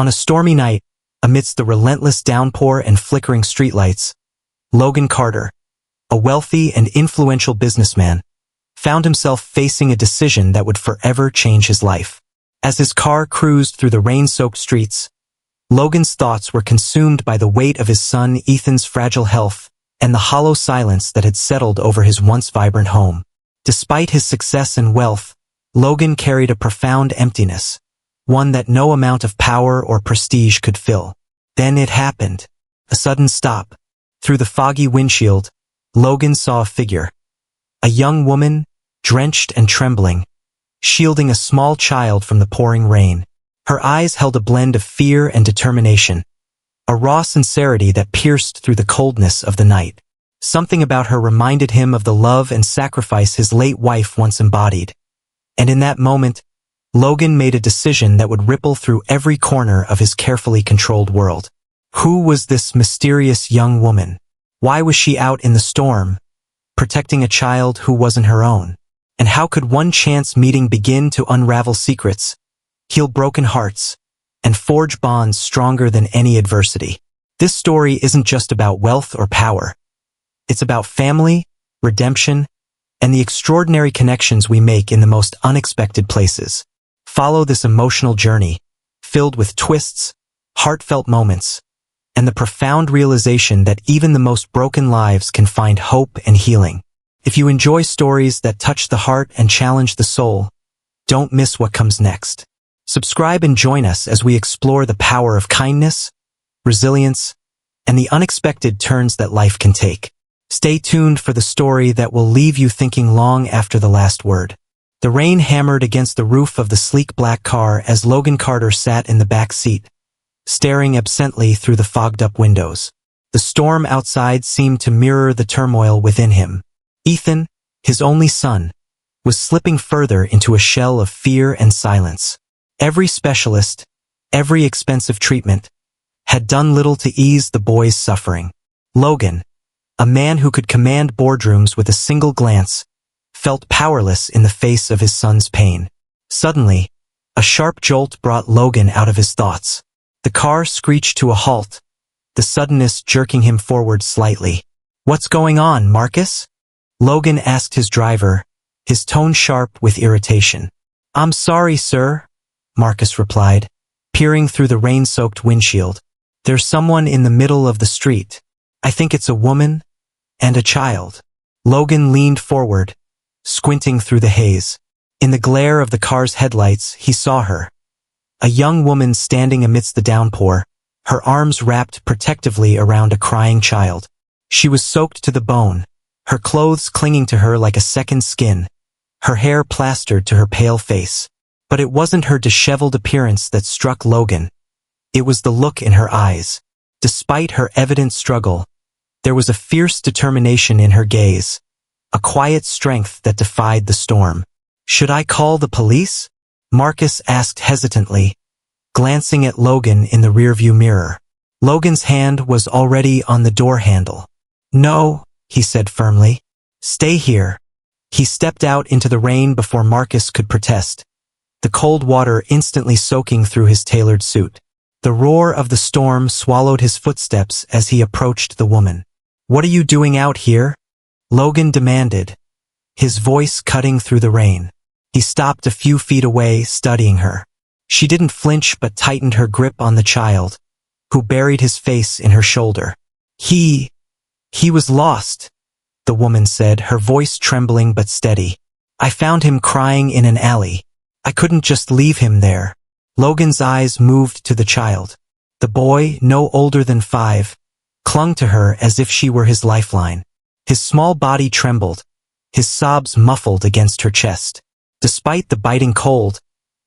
On a stormy night, amidst the relentless downpour and flickering streetlights, Logan Carter, a wealthy and influential businessman, found himself facing a decision that would forever change his life. As his car cruised through the rain-soaked streets, Logan's thoughts were consumed by the weight of his son Ethan's fragile health and the hollow silence that had settled over his once vibrant home. Despite his success and wealth, Logan carried a profound emptiness, one that no amount of power or prestige could fill. Then it happened. A sudden stop. Through the foggy windshield, Logan saw a figure. A young woman, drenched and trembling, shielding a small child from the pouring rain. Her eyes held a blend of fear and determination, a raw sincerity that pierced through the coldness of the night. Something about her reminded him of the love and sacrifice his late wife once embodied. And in that moment, Logan made a decision that would ripple through every corner of his carefully controlled world. Who was this mysterious young woman? Why was she out in the storm, protecting a child who wasn't her own? And how could one chance meeting begin to unravel secrets, heal broken hearts, and forge bonds stronger than any adversity? This story isn't just about wealth or power. It's about family, redemption, and the extraordinary connections we make in the most unexpected places. Follow this emotional journey, filled with twists, heartfelt moments, and the profound realization that even the most broken lives can find hope and healing. If you enjoy stories that touch the heart and challenge the soul, don't miss what comes next. Subscribe and join us as we explore the power of kindness, resilience, and the unexpected turns that life can take. Stay tuned for the story that will leave you thinking long after the last word. The rain hammered against the roof of the sleek black car as Logan Carter sat in the back seat, staring absently through the fogged-up windows. The storm outside seemed to mirror the turmoil within him. Ethan, his only son, was slipping further into a shell of fear and silence. Every specialist, every expensive treatment, had done little to ease the boy's suffering. Logan, a man who could command boardrooms with a single glance, felt powerless in the face of his son's pain. Suddenly, a sharp jolt brought Logan out of his thoughts. The car screeched to a halt, the suddenness jerking him forward slightly. "What's going on, Marcus?" Logan asked his driver, his tone sharp with irritation. "I'm sorry, sir," Marcus replied, peering through the rain-soaked windshield. "There's someone in the middle of the street. I think it's a woman and a child." Logan leaned forward, squinting through the haze. In the glare of the car's headlights, he saw her. A young woman standing amidst the downpour, her arms wrapped protectively around a crying child. She was soaked to the bone, her clothes clinging to her like a second skin, her hair plastered to her pale face. But it wasn't her disheveled appearance that struck Logan. It was the look in her eyes. Despite her evident struggle, there was a fierce determination in her gaze, a quiet strength that defied the storm. "Should I call the police?" Marcus asked hesitantly, glancing at Logan in the rearview mirror. Logan's hand was already on the door handle. "No," he said firmly. "Stay here." He stepped out into the rain before Marcus could protest, the cold water instantly soaking through his tailored suit. The roar of the storm swallowed his footsteps as he approached the woman. "What are you doing out here?" Logan demanded, his voice cutting through the rain. He stopped a few feet away, studying her. She didn't flinch but tightened her grip on the child, who buried his face in her shoulder. He was lost," the woman said, her voice trembling but steady. "I found him crying in an alley. I couldn't just leave him there." Logan's eyes moved to the child. The boy, no older than 5, clung to her as if she were his lifeline. His small body trembled, his sobs muffled against her chest. Despite the biting cold,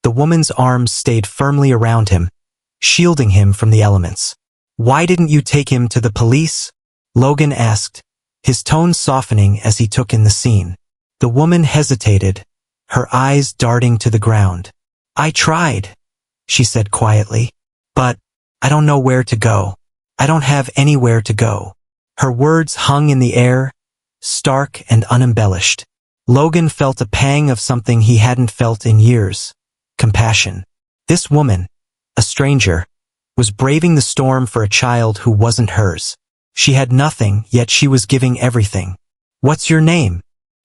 the woman's arms stayed firmly around him, shielding him from the elements. "Why didn't you take him to the police?" Logan asked, his tone softening as he took in the scene. The woman hesitated, her eyes darting to the ground. "I tried," she said quietly, "but I don't know where to go. I don't have anywhere to go." Her words hung in the air, stark and unembellished. Logan felt a pang of something he hadn't felt in years: compassion. This woman, a stranger, was braving the storm for a child who wasn't hers. She had nothing, yet she was giving everything. "What's your name?"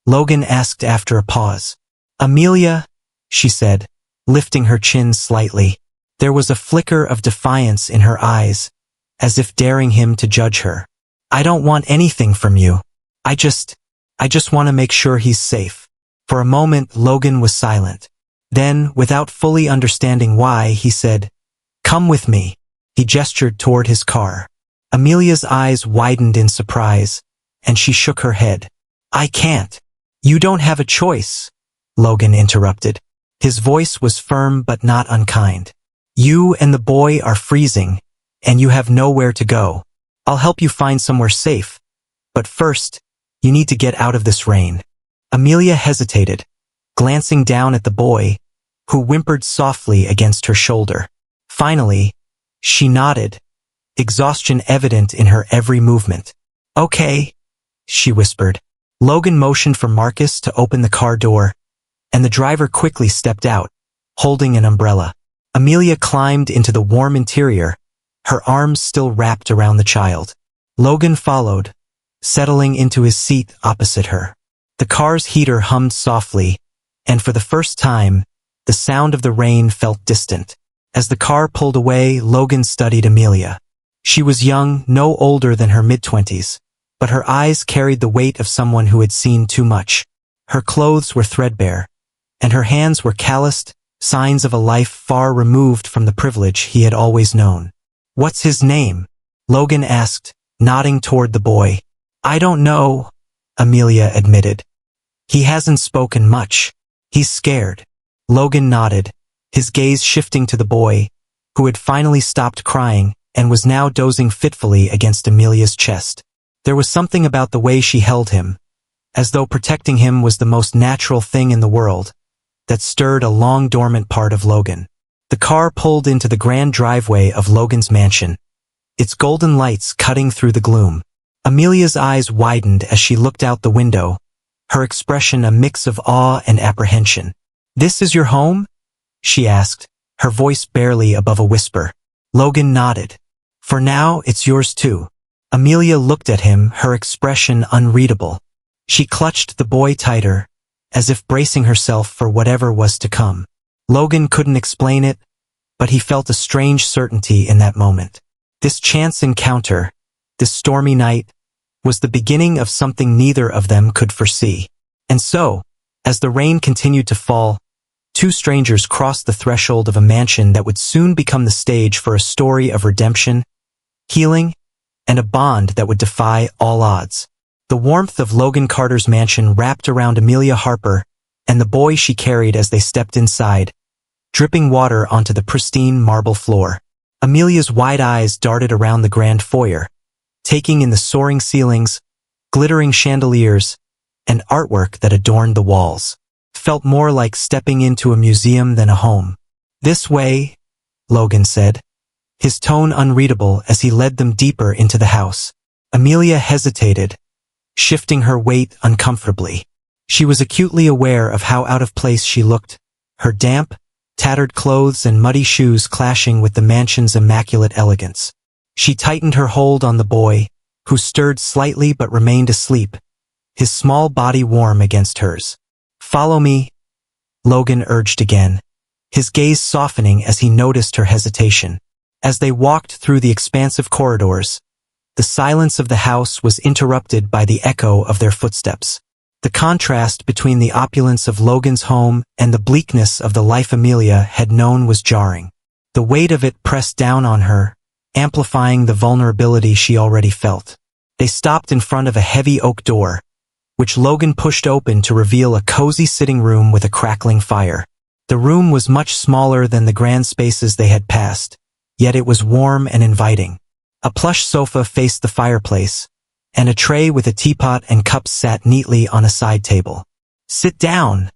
Logan asked after a pause. "Amelia," she said, lifting her chin slightly. There was a flicker of defiance in her eyes, as if daring him to judge her. "I don't want anything from you. I just want to make sure he's safe." For a moment, Logan was silent. Then, without fully understanding why, he said, "Come with me." He gestured toward his car. Amelia's eyes widened in surprise, and she shook her head. "I can't." "You don't have a choice," Logan interrupted. His voice was firm but not unkind. "You and the boy are freezing, and you have nowhere to go. I'll help you find somewhere safe. But first, you need to get out of this rain." Amelia hesitated, glancing down at the boy, who whimpered softly against her shoulder. Finally, she nodded, exhaustion evident in her every movement. "Okay," she whispered. Logan motioned for Marcus to open the car door, and the driver quickly stepped out, holding an umbrella. Amelia climbed into the warm interior, her arms still wrapped around the child. Logan followed, settling into his seat opposite her. The car's heater hummed softly, and for the first time, the sound of the rain felt distant. As the car pulled away, Logan studied Amelia. She was young, no older than her mid-20s, but her eyes carried the weight of someone who had seen too much. Her clothes were threadbare, and her hands were calloused, signs of a life far removed from the privilege he had always known. "What's his name?" Logan asked, nodding toward the boy. "I don't know," Amelia admitted. "He hasn't spoken much. He's scared." Logan nodded, his gaze shifting to the boy, who had finally stopped crying and was now dozing fitfully against Amelia's chest. There was something about the way she held him, as though protecting him was the most natural thing in the world, that stirred a long-dormant part of Logan. The car pulled into the grand driveway of Logan's mansion, its golden lights cutting through the gloom. Amelia's eyes widened as she looked out the window, her expression a mix of awe and apprehension. "This is your home?" she asked, her voice barely above a whisper. Logan nodded. "For now, it's yours too." Amelia looked at him, her expression unreadable. She clutched the boy tighter, as if bracing herself for whatever was to come. Logan couldn't explain it, but he felt a strange certainty in that moment. This chance encounter, this stormy night, was the beginning of something neither of them could foresee. And so, as the rain continued to fall, two strangers crossed the threshold of a mansion that would soon become the stage for a story of redemption, healing, and a bond that would defy all odds. The warmth of Logan Carter's mansion wrapped around Amelia Harper and the boy she carried as they stepped inside, dripping water onto the pristine marble floor. Amelia's wide eyes darted around the grand foyer, taking in the soaring ceilings, glittering chandeliers, and artwork that adorned the walls. Felt more like stepping into a museum than a home. "This way," Logan said, his tone unreadable as he led them deeper into the house. Amelia hesitated, shifting her weight uncomfortably. She was acutely aware of how out of place she looked, her damp, tattered clothes and muddy shoes clashing with the mansion's immaculate elegance. She tightened her hold on the boy, who stirred slightly but remained asleep, his small body warm against hers. "Follow me," Logan urged again, his gaze softening as he noticed her hesitation. As they walked through the expansive corridors, the silence of the house was interrupted by the echo of their footsteps. The contrast between the opulence of Logan's home and the bleakness of the life Amelia had known was jarring. The weight of it pressed down on her, amplifying the vulnerability she already felt. They stopped in front of a heavy oak door, which Logan pushed open to reveal a cozy sitting room with a crackling fire. The room was much smaller than the grand spaces they had passed, yet it was warm and inviting. A plush sofa faced the fireplace, and a tray with a teapot and cups sat neatly on a side table. "Sit down,"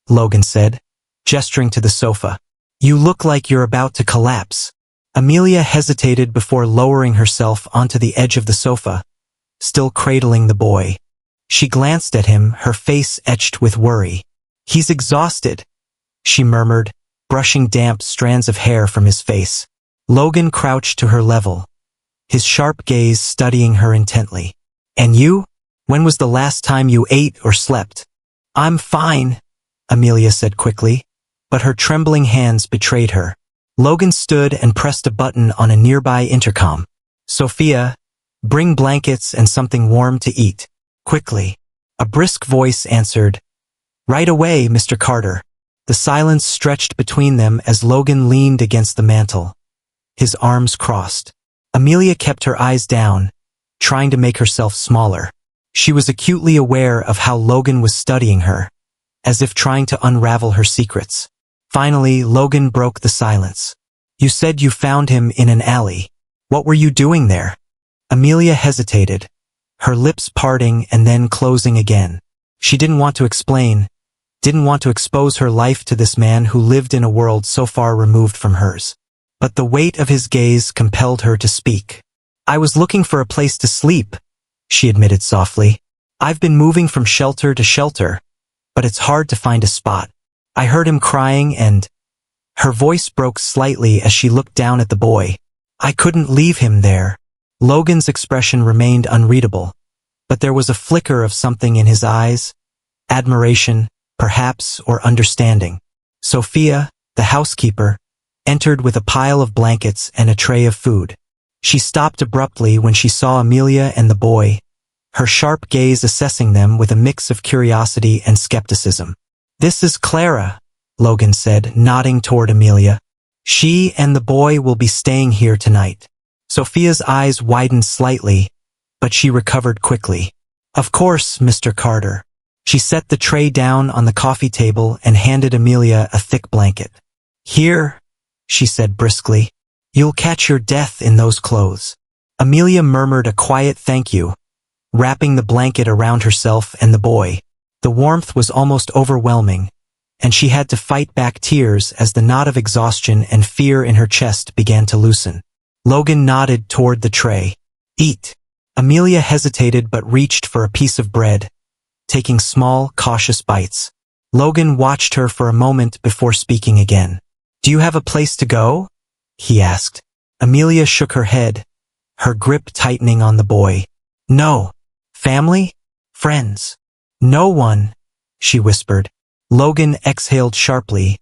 Logan said, gesturing to the sofa. "You look like you're about to collapse." Amelia hesitated before lowering herself onto the edge of the sofa, still cradling the boy. She glanced at him, her face etched with worry. "He's exhausted," she murmured, brushing damp strands of hair from his face. Logan crouched to her level, his sharp gaze studying her intently. And you? When was the last time you ate or slept? I'm fine, Amelia said quickly, but her trembling hands betrayed her. Logan stood and pressed a button on a nearby intercom. Sophia, bring blankets and something warm to eat. Quickly. A brisk voice answered, Right away, Mr. Carter. The silence stretched between them as Logan leaned against the mantel, his arms crossed. Amelia kept her eyes down, trying to make herself smaller. She was acutely aware of how Logan was studying her, as if trying to unravel her secrets. Finally, Logan broke the silence. You said you found him in an alley. What were you doing there? Amelia hesitated, her lips parting and then closing again. She didn't want to explain, didn't want to expose her life to this man who lived in a world so far removed from hers. But the weight of his gaze compelled her to speak. I was looking for a place to sleep, she admitted softly. I've been moving from shelter to shelter, but it's hard to find a spot. I heard him crying and... Her voice broke slightly as she looked down at the boy. I couldn't leave him there. Logan's expression remained unreadable, but there was a flicker of something in his eyes, admiration, perhaps, or understanding. Sophia, the housekeeper, entered with a pile of blankets and a tray of food. She stopped abruptly when she saw Amelia and the boy, her sharp gaze assessing them with a mix of curiosity and skepticism. This is Clara, Logan said, nodding toward Amelia. She and the boy will be staying here tonight. Sophia's eyes widened slightly, but she recovered quickly. Of course, Mr. Carter. She set the tray down on the coffee table and handed Amelia a thick blanket. Here, she said briskly. You'll catch your death in those clothes. Amelia murmured a quiet thank you, wrapping the blanket around herself and the boy. The warmth was almost overwhelming, and she had to fight back tears as the knot of exhaustion and fear in her chest began to loosen. Logan nodded toward the tray. Eat. Amelia hesitated but reached for a piece of bread, taking small, cautious bites. Logan watched her for a moment before speaking again. Do you have a place to go? He asked. Amelia shook her head, her grip tightening on the boy. No. Family? Friends? No one, she whispered. Logan exhaled sharply,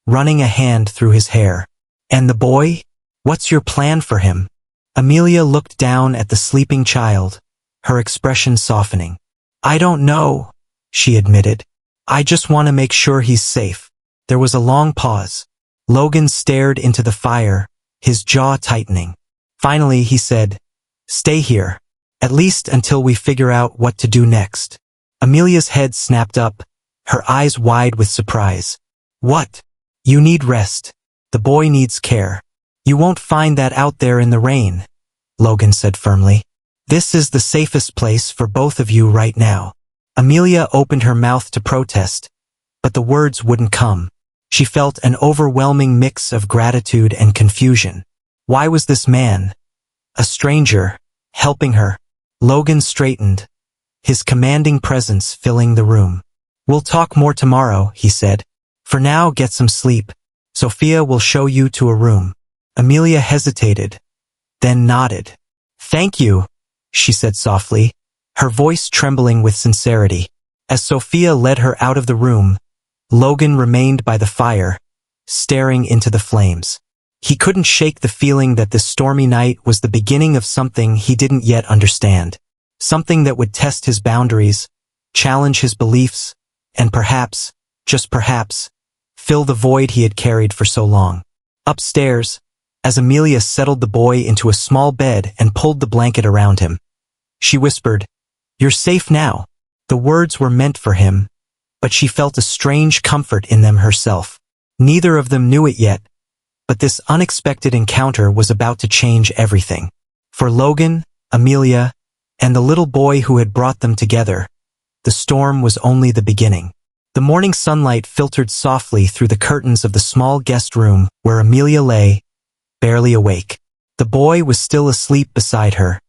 running a hand through his hair. And the boy? What's your plan for him? Amelia looked down at the sleeping child, her expression softening. I don't know, she admitted. I just want to make sure he's safe. There was a long pause. Logan stared into the fire, his jaw tightening. Finally, he said, Stay here, at least until we figure out what to do next. Amelia's head snapped up, her eyes wide with surprise. What? You need rest. The boy needs care. You won't find that out there in the rain, Logan said firmly. This is the safest place for both of you right now. Amelia opened her mouth to protest, but the words wouldn't come. She felt an overwhelming mix of gratitude and confusion. Why was this man, a stranger, helping her? Logan straightened, his commanding presence filling the room. We'll talk more tomorrow, he said. For now, get some sleep. Sophia will show you to a room. Amelia hesitated, then nodded. Thank you, she said softly, her voice trembling with sincerity. As Sophia led her out of the room, Logan remained by the fire, staring into the flames. He couldn't shake the feeling that this stormy night was the beginning of something he didn't yet understand. Something that would test his boundaries, challenge his beliefs, and perhaps, just perhaps, fill the void he had carried for so long. Upstairs, as Amelia settled the boy into a small bed and pulled the blanket around him, she whispered, You're safe now. The words were meant for him, but she felt a strange comfort in them herself. Neither of them knew it yet, but this unexpected encounter was about to change everything. For Logan, Amelia, and the little boy who had brought them together, the storm was only the beginning. The morning sunlight filtered softly through the curtains of the small guest room where Amelia lay, barely awake. The boy was still asleep beside her,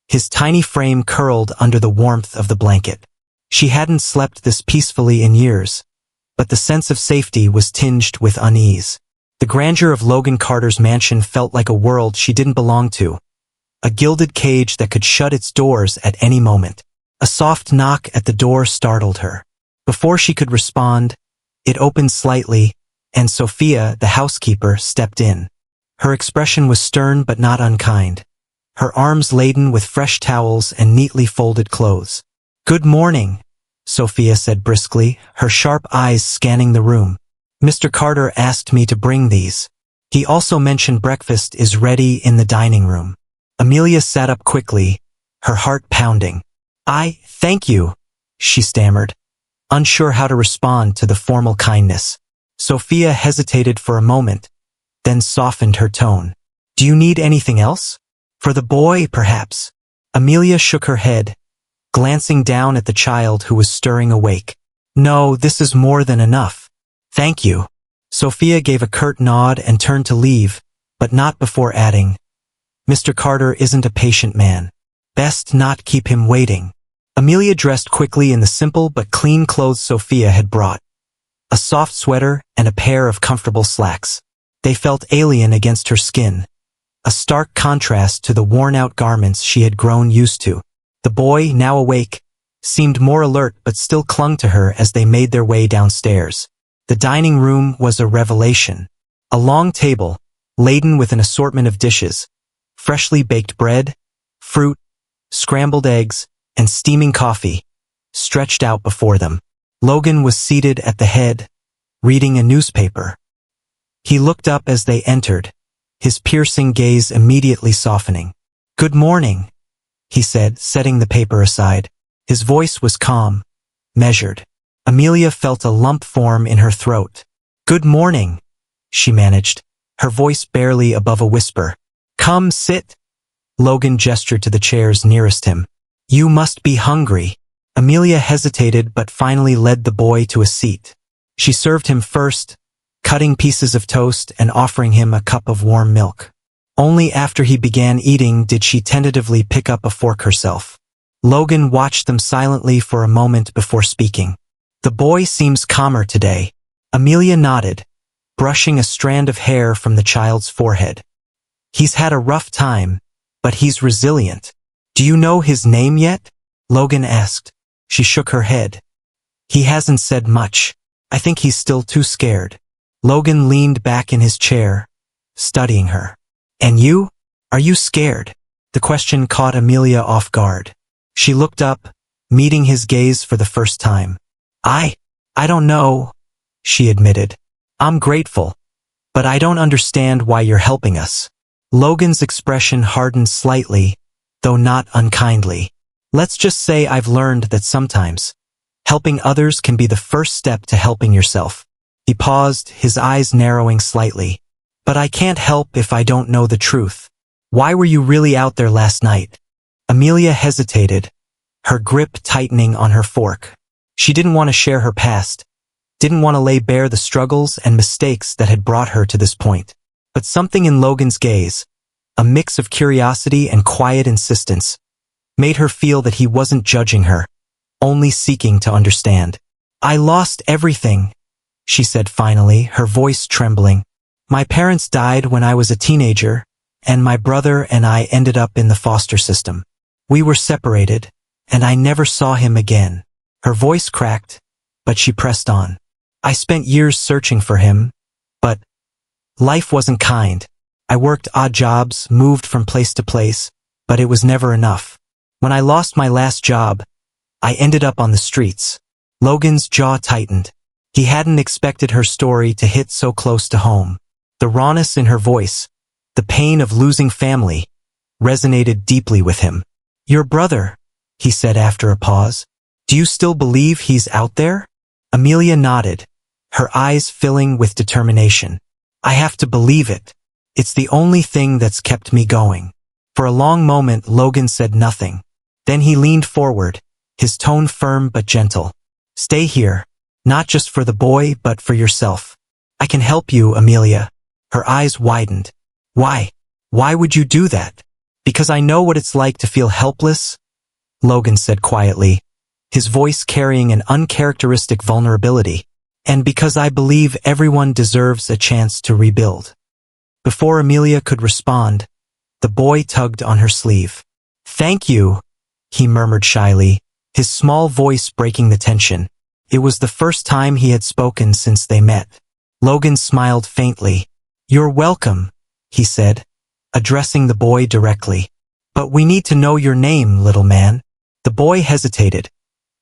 his tiny frame curled under the warmth of the blanket. She hadn't slept this peacefully in years, but the sense of safety was tinged with unease. The grandeur of Logan Carter's mansion felt like a world she didn't belong to, a gilded cage that could shut its doors at any moment. A soft knock at the door startled her. Before she could respond, it opened slightly, and Sophia, the housekeeper, stepped in. Her expression was stern but not unkind, her arms laden with fresh towels and neatly folded clothes. "Good morning," Sophia said briskly, her sharp eyes scanning the room. "Mr. Carter asked me to bring these. He also mentioned breakfast is ready in the dining room." Amelia sat up quickly, her heart pounding. Thank you," she stammered, unsure how to respond to the formal kindness. Sophia hesitated for a moment, then softened her tone. "Do you need anything else? For the boy, perhaps?" Amelia shook her head, glancing down at the child who was stirring awake. "No, this is more than enough. Thank you." Sophia gave a curt nod and turned to leave, but not before adding, "Mr. Carter isn't a patient man. Best not keep him waiting." Amelia dressed quickly in the simple but clean clothes Sophia had brought. A soft sweater and a pair of comfortable slacks. They felt alien against her skin, a stark contrast to the worn-out garments she had grown used to. The boy, now awake, seemed more alert but still clung to her as they made their way downstairs. The dining room was a revelation. A long table, laden with an assortment of dishes, freshly baked bread, fruit, scrambled eggs, and steaming coffee, stretched out before them. Logan was seated at the head, reading a newspaper. He looked up as they entered, his piercing gaze immediately softening. "Good morning," he said, setting the paper aside. His voice was calm, measured. Amelia felt a lump form in her throat. "Good morning," she managed, her voice barely above a whisper. "Come sit." Logan gestured to the chairs nearest him. "You must be hungry." Amelia hesitated but finally led the boy to a seat. She served him first, cutting pieces of toast and offering him a cup of warm milk. Only after he began eating did she tentatively pick up a fork herself. Logan watched them silently for a moment before speaking. "The boy seems calmer today." Amelia nodded, brushing a strand of hair from the child's forehead. "He's had a rough time, but he's resilient." "Do you know his name yet?" Logan asked. She shook her head. "He hasn't said much. I think he's still too scared." Logan leaned back in his chair, studying her. "And you? Are you scared?" The question caught Amelia off guard. She looked up, meeting his gaze for the first time. I don't know," she admitted. "I'm grateful, but I don't understand why you're helping us." Logan's expression hardened slightly, though not unkindly. "Let's just say I've learned that sometimes helping others can be the first step to helping yourself." He paused, his eyes narrowing slightly. "But I can't help if I don't know the truth. Why were you really out there last night?" Amelia hesitated, her grip tightening on her fork. She didn't want to share her past, didn't want to lay bare the struggles and mistakes that had brought her to this point. But something in Logan's gaze, a mix of curiosity and quiet insistence, made her feel that he wasn't judging her, only seeking to understand. "I lost everything," she said finally, her voice trembling. "My parents died when I was a teenager, and my brother and I ended up in the foster system. We were separated, and I never saw him again." Her voice cracked, but she pressed on. "I spent years searching for him, but life wasn't kind. I worked odd jobs, moved from place to place, but it was never enough. When I lost my last job, I ended up on the streets." Logan's jaw tightened. He hadn't expected her story to hit so close to home. The rawness in her voice, the pain of losing family, resonated deeply with him. "Your brother," he said after a pause. "Do you still believe he's out there?" Amelia nodded, her eyes filling with determination. "I have to believe it. It's the only thing that's kept me going." For a long moment Logan said nothing. Then he leaned forward, his tone firm but gentle. "Stay here, not just for the boy but for yourself. I can help you, Amelia." Her eyes widened. "Why? Why would you do that?" "Because I know what it's like to feel helpless," Logan said quietly, his voice carrying an uncharacteristic vulnerability. And because I believe everyone deserves a chance to rebuild." Before Amelia could respond, the boy tugged on her sleeve. "Thank you," he murmured shyly, his small voice breaking the tension. It was the first time he had spoken since they met. Logan smiled faintly. "You're welcome," he said, addressing the boy directly. "But we need to know your name, little man." The boy hesitated,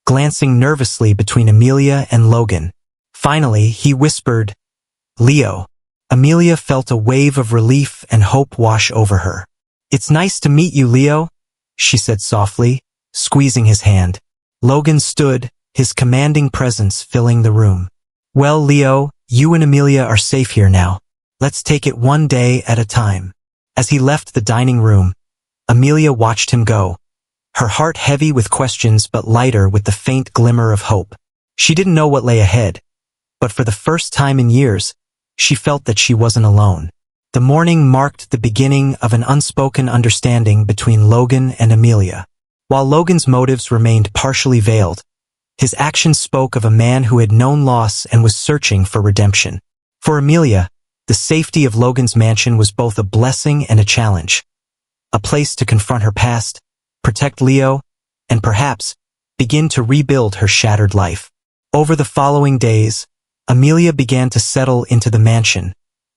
glancing nervously between Amelia and Logan. Finally, he whispered, "Leo." Amelia felt a wave of relief and hope wash over her. "It's nice to meet you, Leo," she said softly, squeezing his hand. Logan stood, his commanding presence filling the room. "Well, Leo, you and Amelia are safe here now. Let's take it one day at a time." As he left the dining room, Amelia watched him go, her heart heavy with questions but lighter with the faint glimmer of hope. She didn't know what lay ahead, but for the first time in years, she felt that she wasn't alone. The morning marked the beginning of an unspoken understanding between Logan and Amelia. While Logan's motives remained partially veiled, his actions spoke of a man who had known loss and was searching for redemption. For Amelia, the safety of Logan's mansion was both a blessing and a challenge. A place to confront her past, protect Leo, and perhaps begin to rebuild her shattered life. Over the following days, Amelia began to settle into the mansion,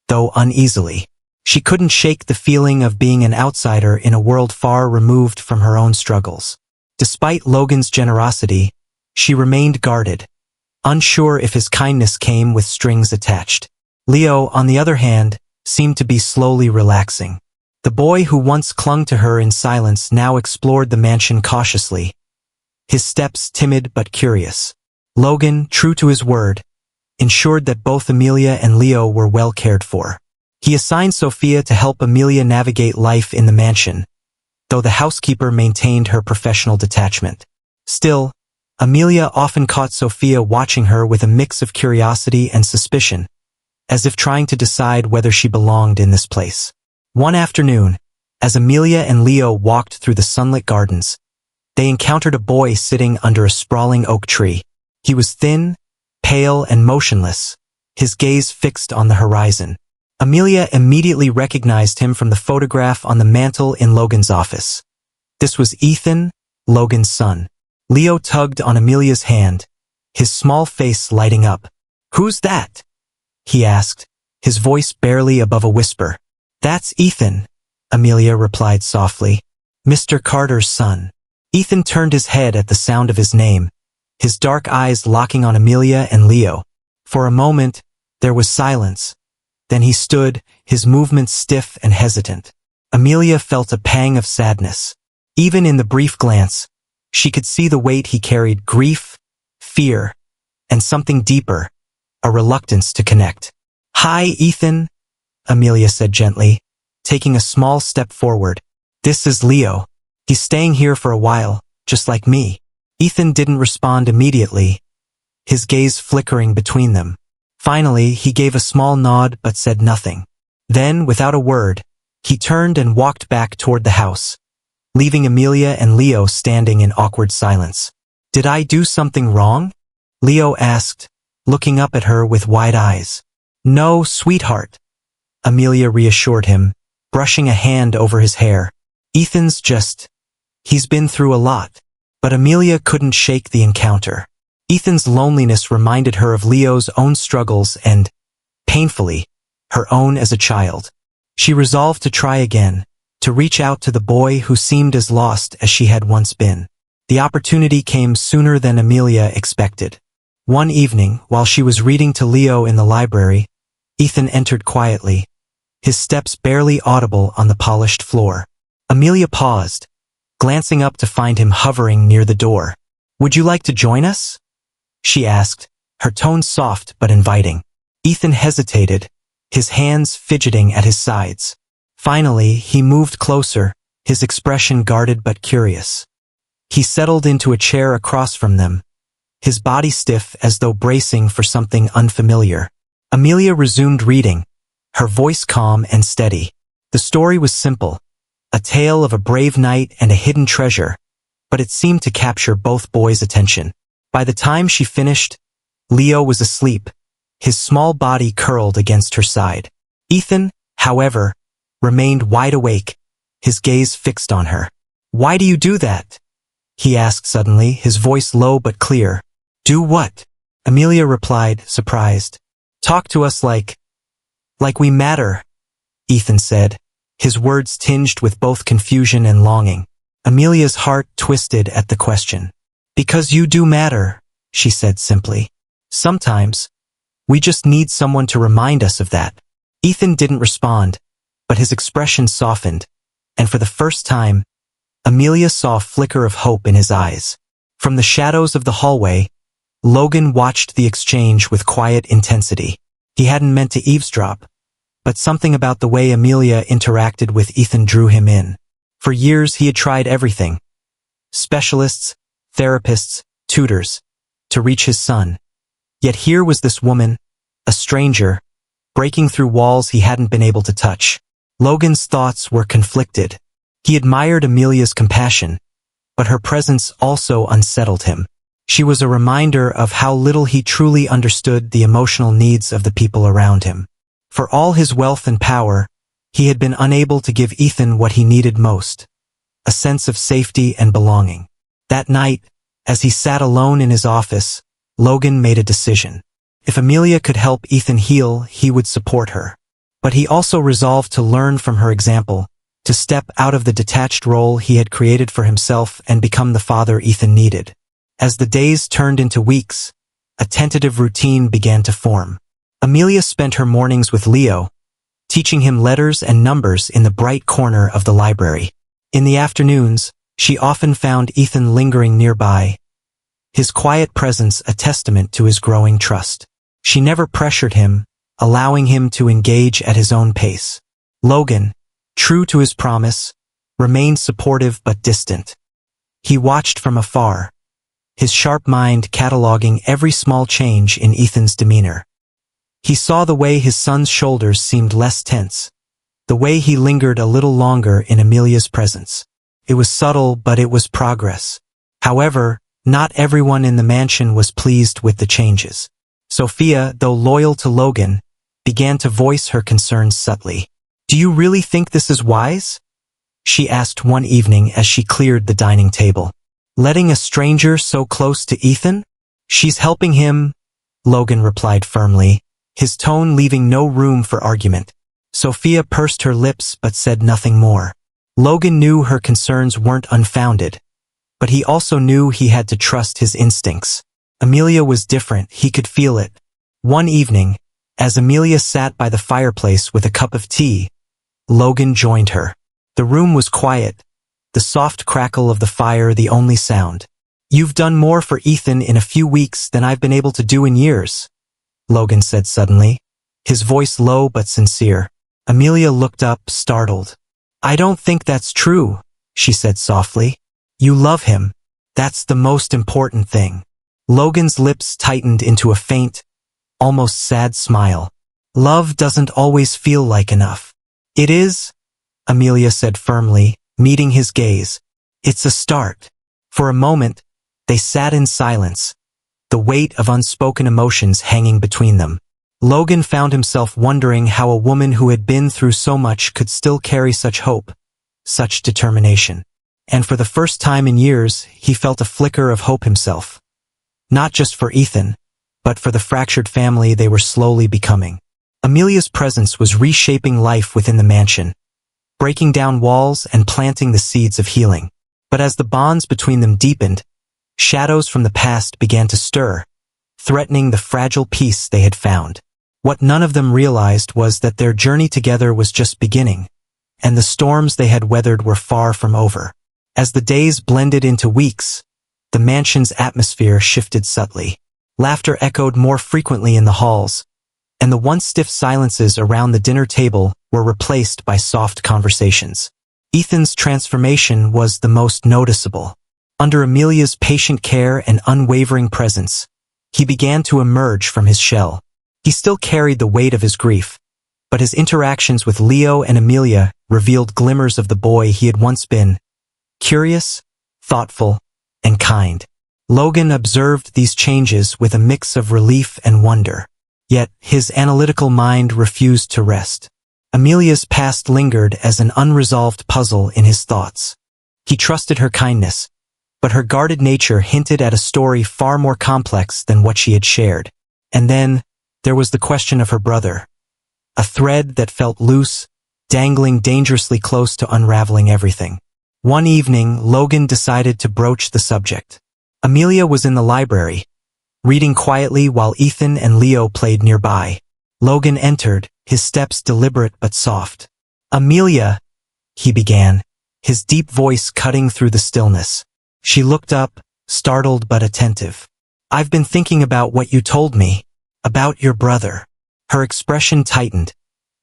though uneasily. She couldn't shake the feeling of being an outsider in a world far removed from her own struggles. Despite Logan's generosity, she remained guarded, unsure if his kindness came with strings attached. Leo, on the other hand, seemed to be slowly relaxing. The boy who once clung to her in silence now explored the mansion cautiously, his steps timid but curious. Logan, true to his word, ensured that both Amelia and Leo were well cared for. He assigned Sophia to help Amelia navigate life in the mansion, though the housekeeper maintained her professional detachment. Still, Amelia often caught Sophia watching her with a mix of curiosity and suspicion, as if trying to decide whether she belonged in this place. One afternoon, as Amelia and Leo walked through the sunlit gardens, they encountered a boy sitting under a sprawling oak tree. He was thin, pale, and motionless, his gaze fixed on the horizon. Amelia immediately recognized him from the photograph on the mantel in Logan's office. This was Ethan, Logan's son. Leo tugged on Amelia's hand, his small face lighting up. "Who's that?" he asked, his voice barely above a whisper. "That's Ethan," Amelia replied softly. "Mr. Carter's son." Ethan turned his head at the sound of his name, his dark eyes locking on Amelia and Leo. For a moment, there was silence. Then he stood, his movements stiff and hesitant. Amelia felt a pang of sadness. Even in the brief glance, she could see the weight he carried: grief, fear, and something deeper, a reluctance to connect. "Hi, Ethan," Amelia said gently, taking a small step forward. "This is Leo. He's staying here for a while, just like me." Ethan didn't respond immediately, his gaze flickering between them. Finally, he gave a small nod but said nothing. Then, without a word, he turned and walked back toward the house, leaving Amelia and Leo standing in awkward silence. "Did I do something wrong?" Leo asked, looking up at her with wide eyes. "No, sweetheart," Amelia reassured him, brushing a hand over his hair. He's been through a lot." But Amelia couldn't shake the encounter. Ethan's loneliness reminded her of Leo's own struggles and, painfully, her own as a child. She resolved to try again, to reach out to the boy who seemed as lost as she had once been. The opportunity came sooner than Amelia expected. One evening, while she was reading to Leo in the library, Ethan entered quietly, his steps barely audible on the polished floor. Amelia paused, glancing up to find him hovering near the door. "Would you like to join us?" she asked, her tone soft but inviting. Ethan hesitated, his hands fidgeting at his sides. Finally, he moved closer, his expression guarded but curious. He settled into a chair across from them, his body stiff as though bracing for something unfamiliar. Amelia resumed reading, her voice calm and steady. The story was simple, a tale of a brave knight and a hidden treasure, but it seemed to capture both boys' attention. By the time she finished, Leo was asleep, his small body curled against her side. Ethan, however, remained wide awake, his gaze fixed on her. "Why do you do that?" he asked suddenly, his voice low but clear. "Do what?" Amelia replied, surprised. "Talk to us like we matter," Ethan said, his words tinged with both confusion and longing. Amelia's heart twisted at the question. "Because you do matter," she said simply. "Sometimes, we just need someone to remind us of that." Ethan didn't respond, but his expression softened, and for the first time, Amelia saw a flicker of hope in his eyes. From the shadows of the hallway, Logan watched the exchange with quiet intensity. He hadn't meant to eavesdrop, but something about the way Amelia interacted with Ethan drew him in. For years he had tried everything, specialists, therapists, tutors, to reach his son. Yet here was this woman, a stranger, breaking through walls he hadn't been able to touch. Logan's thoughts were conflicted. He admired Amelia's compassion, but her presence also unsettled him. She was a reminder of how little he truly understood the emotional needs of the people around him. For all his wealth and power, he had been unable to give Ethan what he needed most, a sense of safety and belonging. That night, as he sat alone in his office, Logan made a decision. If Amelia could help Ethan heal, he would support her. But he also resolved to learn from her example, to step out of the detached role he had created for himself and become the father Ethan needed. As the days turned into weeks, a tentative routine began to form. Amelia spent her mornings with Leo, teaching him letters and numbers in the bright corner of the library. In the afternoons, she often found Ethan lingering nearby, his quiet presence a testament to his growing trust. She never pressured him, allowing him to engage at his own pace. Logan, true to his promise, remained supportive but distant. He watched from afar, his sharp mind cataloging every small change in Ethan's demeanor. He saw the way his son's shoulders seemed less tense, the way he lingered a little longer in Amelia's presence. It was subtle, but it was progress. However, not everyone in the mansion was pleased with the changes. Sophia, though loyal to Logan, began to voice her concerns subtly. "Do you really think this is wise?" she asked one evening as she cleared the dining table. "Letting a stranger so close to Ethan? She's helping him," Logan replied firmly, his tone leaving no room for argument. Sophia pursed her lips but said nothing more. Logan knew her concerns weren't unfounded, but he also knew he had to trust his instincts. Amelia was different, he could feel it. One evening, as Amelia sat by the fireplace with a cup of tea, Logan joined her. The room was quiet, the soft crackle of the fire the only sound. "You've done more for Ethan in a few weeks than I've been able to do in years," Logan said suddenly, his voice low but sincere. Amelia looked up, startled. "I don't think that's true," she said softly. "You love him. That's the most important thing." Logan's lips tightened into a faint, almost sad smile. "Love doesn't always feel like enough." "It is," Amelia said firmly, meeting his gaze. "It's a start." For a moment, they sat in silence, the weight of unspoken emotions hanging between them. Logan found himself wondering how a woman who had been through so much could still carry such hope, such determination. And for the first time in years, he felt a flicker of hope himself. Not just for Ethan, but for the fractured family they were slowly becoming. Amelia's presence was reshaping life within the mansion, breaking down walls and planting the seeds of healing. But as the bonds between them deepened, shadows from the past began to stir, threatening the fragile peace they had found. What none of them realized was that their journey together was just beginning, and the storms they had weathered were far from over. As the days blended into weeks, the mansion's atmosphere shifted subtly. Laughter echoed more frequently in the halls, and the once stiff silences around the dinner table were replaced by soft conversations. Ethan's transformation was the most noticeable. Under Amelia's patient care and unwavering presence, he began to emerge from his shell. He still carried the weight of his grief, but his interactions with Leo and Amelia revealed glimmers of the boy he had once been, curious, thoughtful, and kind. Logan observed these changes with a mix of relief and wonder. Yet, his analytical mind refused to rest. Amelia's past lingered as an unresolved puzzle in his thoughts. He trusted her kindness, but her guarded nature hinted at a story far more complex than what she had shared. And then, there was the question of her brother. A thread that felt loose, dangling dangerously close to unraveling everything. One evening, Logan decided to broach the subject. Amelia was in the library, reading quietly while Ethan and Leo played nearby. Logan entered, his steps deliberate but soft. "Amelia," he began, his deep voice cutting through the stillness. She looked up, startled but attentive. "I've been thinking about what you told me, about your brother." Her expression tightened,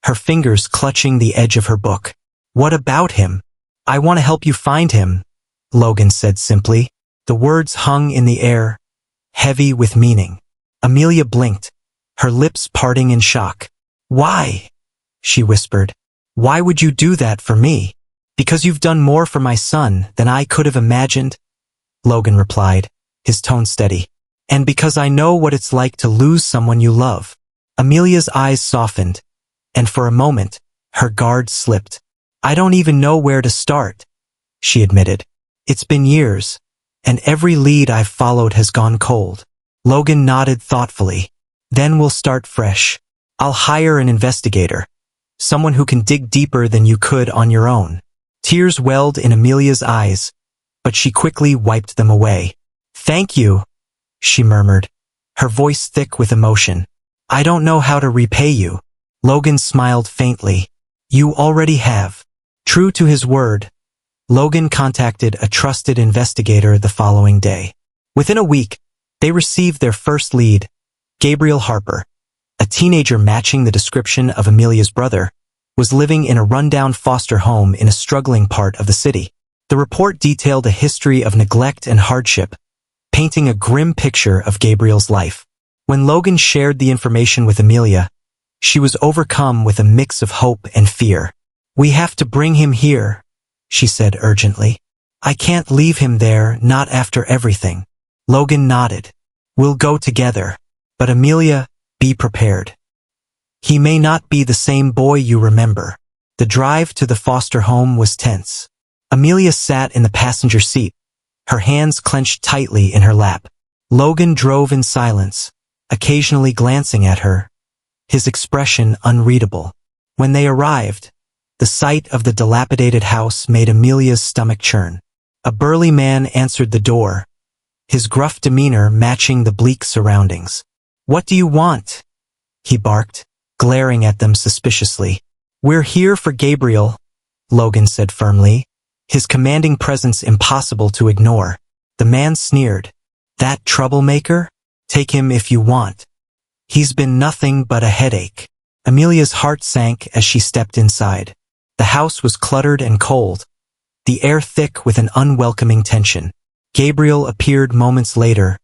her fingers clutching the edge of her book. "What about him?" "I want to help you find him," Logan said simply. The words hung in the air, heavy with meaning. Amelia blinked, her lips parting in shock. "Why?" she whispered. "Why would you do that for me?" "Because you've done more for my son than I could have imagined," Logan replied, his tone steady. "And because I know what it's like to lose someone you love." Amelia's eyes softened, and for a moment, her guard slipped. "I don't even know where to start," she admitted. "It's been years, and every lead I've followed has gone cold." Logan nodded thoughtfully. "Then we'll start fresh. I'll hire an investigator, someone who can dig deeper than you could on your own." Tears welled in Amelia's eyes, but she quickly wiped them away. "Thank you," she murmured, her voice thick with emotion. "I don't know how to repay you." Logan smiled faintly. "You already have." True to his word, Logan contacted a trusted investigator the following day. Within a week, they received their first lead, Gabriel Harper, a teenager matching the description of Amelia's brother, was living in a rundown foster home in a struggling part of the city. The report detailed a history of neglect and hardship, painting a grim picture of Gabriel's life. When Logan shared the information with Amelia, she was overcome with a mix of hope and fear. "We have to bring him here," she said urgently. "I can't leave him there, not after everything." Logan nodded. "We'll go together. But Amelia, be prepared. He may not be the same boy you remember." The drive to the foster home was tense. Amelia sat in the passenger seat, her hands clenched tightly in her lap. Logan drove in silence, occasionally glancing at her, his expression unreadable. When they arrived, the sight of the dilapidated house made Amelia's stomach churn. A burly man answered the door, his gruff demeanor matching the bleak surroundings. "What do you want?" he barked, glaring at them suspiciously. "We're here for Gabriel," Logan said firmly, his commanding presence impossible to ignore. The man sneered. "That troublemaker? Take him if you want. He's been nothing but a headache." Amelia's heart sank as she stepped inside. The house was cluttered and cold, the air thick with an unwelcoming tension. Gabriel appeared moments later,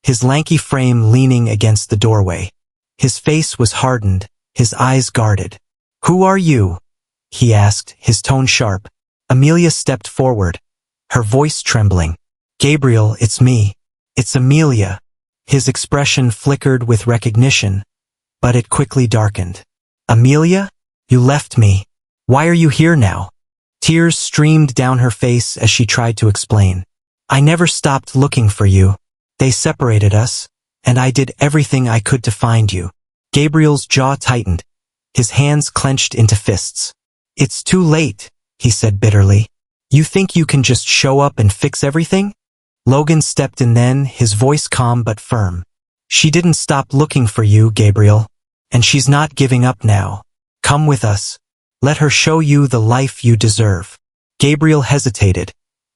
his lanky frame leaning against the doorway. His face was hardened, his eyes guarded. "Who are you?" he asked, his tone sharp. Amelia stepped forward, her voice trembling. "Gabriel, it's me. It's Amelia." His expression flickered with recognition, but it quickly darkened. "Amelia? You left me. Why are you here now?" Tears streamed down her face as she tried to explain. "I never stopped looking for you. They separated us, and I did everything I could to find you." Gabriel's jaw tightened, his hands clenched into fists. "It's too late," he said bitterly. "You think you can just show up and fix everything?" Logan stepped in then, his voice calm but firm. "She didn't stop looking for you, Gabriel, and she's not giving up now. Come with us. Let her show you the life you deserve." Gabriel hesitated,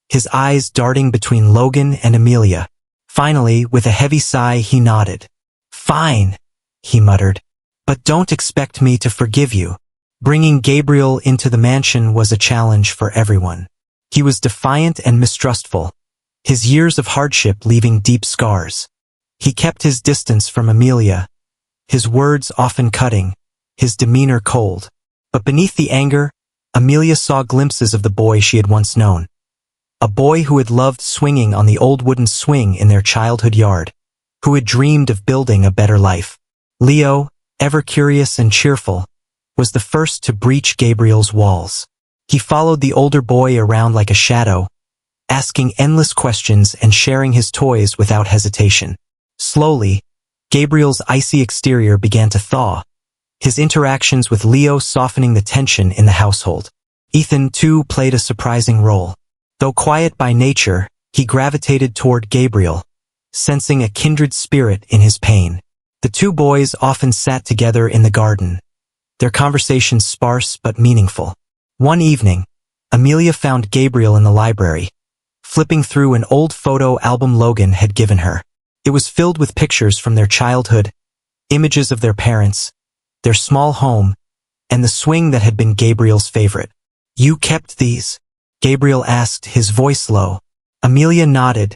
his eyes darting between Logan and Amelia. Finally, with a heavy sigh, he nodded. "Fine," he muttered, "but don't expect me to forgive you." Bringing Gabriel into the mansion was a challenge for everyone. He was defiant and mistrustful, his years of hardship leaving deep scars. He kept his distance from Amelia, his words often cutting, his demeanor cold. But beneath the anger, Amelia saw glimpses of the boy she had once known. a boy who had loved swinging on the old wooden swing in their childhood yard, who had dreamed of building a better life. Leo, ever curious and cheerful, was the first to breach Gabriel's walls. He followed the older boy around like a shadow, asking endless questions and sharing his toys without hesitation. Slowly, Gabriel's icy exterior began to thaw, his interactions with Leo softening the tension in the household. Ethan, too, played a surprising role. Though quiet by nature, he gravitated toward Gabriel, sensing a kindred spirit in his pain. The two boys often sat together in the garden, their conversations sparse but meaningful. One evening, Amelia found Gabriel in the library, flipping through an old photo album Logan had given her. It was filled with pictures from their childhood, images of their parents, their small home, and the swing that had been Gabriel's favorite. "You kept these?" Gabriel asked, his voice low. Amelia nodded,